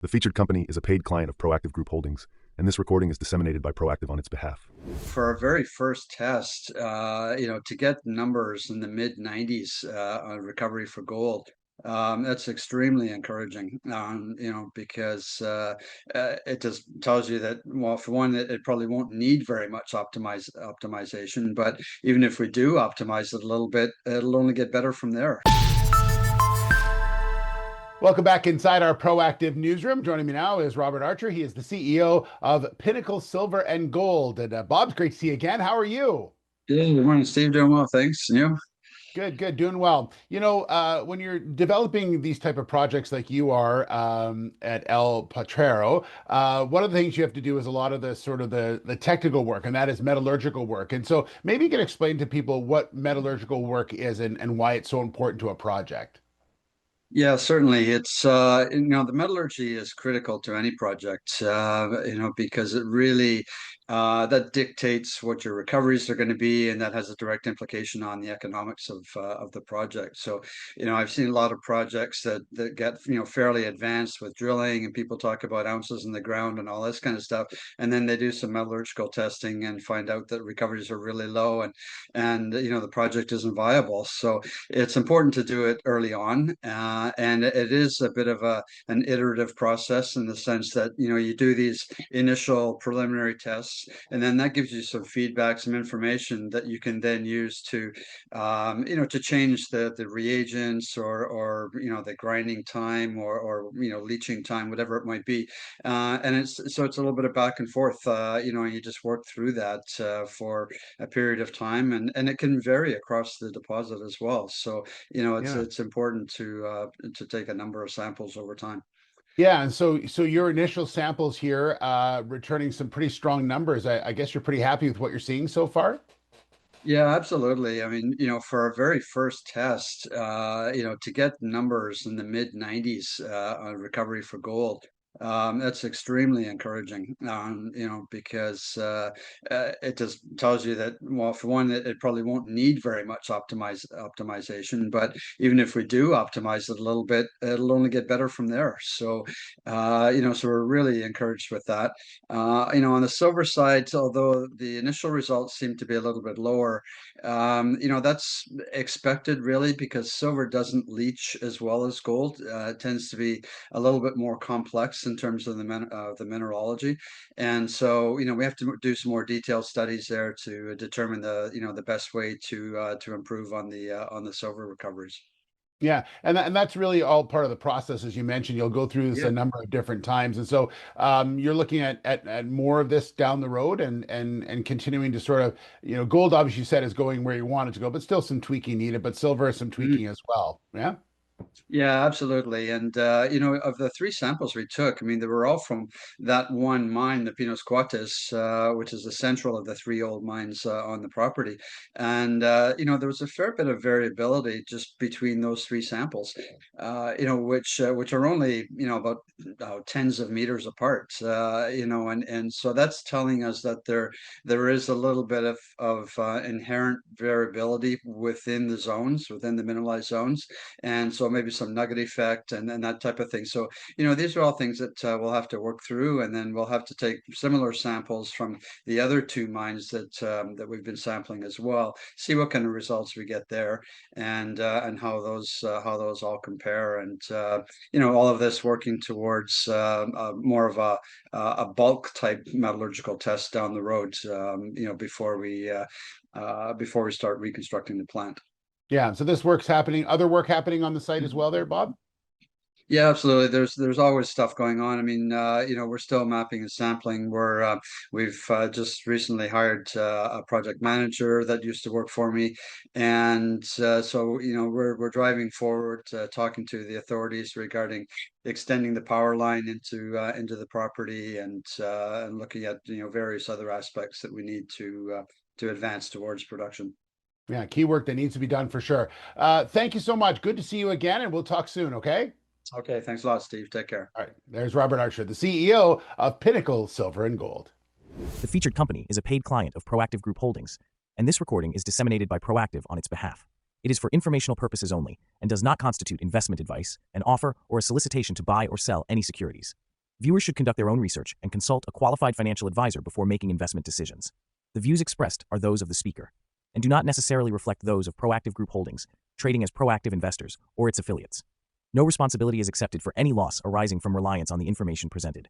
The featured company is a paid client of Proactive Group Holdings, and this recording is disseminated by Proactive on its behalf. For our very first test, to get numbers in the mid 90s on recovery for gold, that's extremely encouraging, because it just tells you that, well, for one, it probably won't need very much optimization, but even if we do optimize it a little bit, it'll only get better from there. Welcome back inside our Proactive newsroom. Joining me now is Robertarcher. He is the CEO of Pinnacle Silver and Gold. And Bob, it's great to see you again. How are you? Yeah, good morning, Steve. Doing well, thanks. And you? Good, doing well. When you're developing these type of projects like you are at El Potrero, one of the things you have to do is a lot of the sort of the technical work, and that is metallurgical work. And so maybe you can explain to people what metallurgical work is and why it's so important to a project. Yeah, certainly. It's the metallurgy is critical to any project, because it really that dictates what your recoveries are going to be, and that has a direct implication on the economics of the project. So, I've seen a lot of projects that get fairly advanced with drilling, and people talk about ounces in the ground and all this kind of stuff, and then they do some metallurgical testing and find out that recoveries are really low, and the project isn't viable. So it's important to do it early on. And it is a bit of an iterative process in the sense that you do these initial preliminary tests, and then that gives you some feedback, some information that you can then use to change the reagents or the grinding time or leaching time, whatever it might be. And it's a little bit of back and forth. You just work through that for a period of time, and it can vary across the deposit as well. So Yeah. it's important to take a number of samples over time. Yeah, and so your initial samples here, returning some pretty strong numbers. I guess you're pretty happy with what you're seeing so far? Yeah, absolutely. I mean, for our very first test, to get numbers in the mid 90s on recovery for gold, that's extremely encouraging, because it just tells you that, well, for one, it probably won't need very much optimization, but even if we do optimize it a little bit, it'll only get better from there. So, so we're really encouraged with that. On the silver side, although the initial results seem to be a little bit lower, that's expected really because silver doesn't leach as well as gold. It tends to be a little bit more complex in terms of the mineralogy, and so we have to do some more detailed studies there to determine the best way to improve on the silver recoveries. Yeah, and that's really all part of the process, as you mentioned. You'll go through this Yeah. a number of different times, and so you're looking at more of this down the road, and continuing to sort of gold, obviously, you said is going where you want it to go, but still some tweaking needed. But silver is some tweaking as well. Yeah. Yeah, absolutely. And of the three samples we took, I mean, they were all from that one mine, the Pinos Cuates, which is the central of the three old mines on the property. And there was a fair bit of variability just between those three samples, which are only about tens of meters apart. And so that's telling us that there is a little bit of inherent variability within the zones, within the mineralized zones, and so maybe some nugget effect and that type of thing. So, these are all things that we'll have to work through, and then we'll have to take similar samples from the other two mines that we've been sampling as well, see what kind of results we get there, and how those all compare, and all of this working towards more of a bulk type metallurgical test down the road, before we start reconstructing the plant. Yeah. So this work's happening. Other work happening on the site as well, there, Bob. Yeah, absolutely. There's always stuff going on. I mean, we're still mapping and sampling. We've just recently hired a project manager that used to work for me, and so we're driving forward, talking to the authorities regarding extending the power line into the property, and looking at various other aspects that we need to advance towards production. Yeah, key work that needs to be done for sure. Thank you so much. Good to see you again, and we'll talk soon. Okay. Okay, thanks a lot, Steve. Take care. All right. There's Robertarcher, the CEO of Pinnacle Silver and Gold. The featured company is a paid client of Proactive Group Holdings, and this recording is disseminated by Proactive on its behalf. It is for informational purposes only and does not constitute investment advice, an offer, or a solicitation to buy or sell any securities. Viewers should conduct their own research and consult a qualified financial advisor before making investment decisions. The views expressed are those of the speaker and do not necessarily reflect those of Proactive Group Holdings, trading as Proactive Investors, or its affiliates. No responsibility is accepted for any loss arising from reliance on the information presented.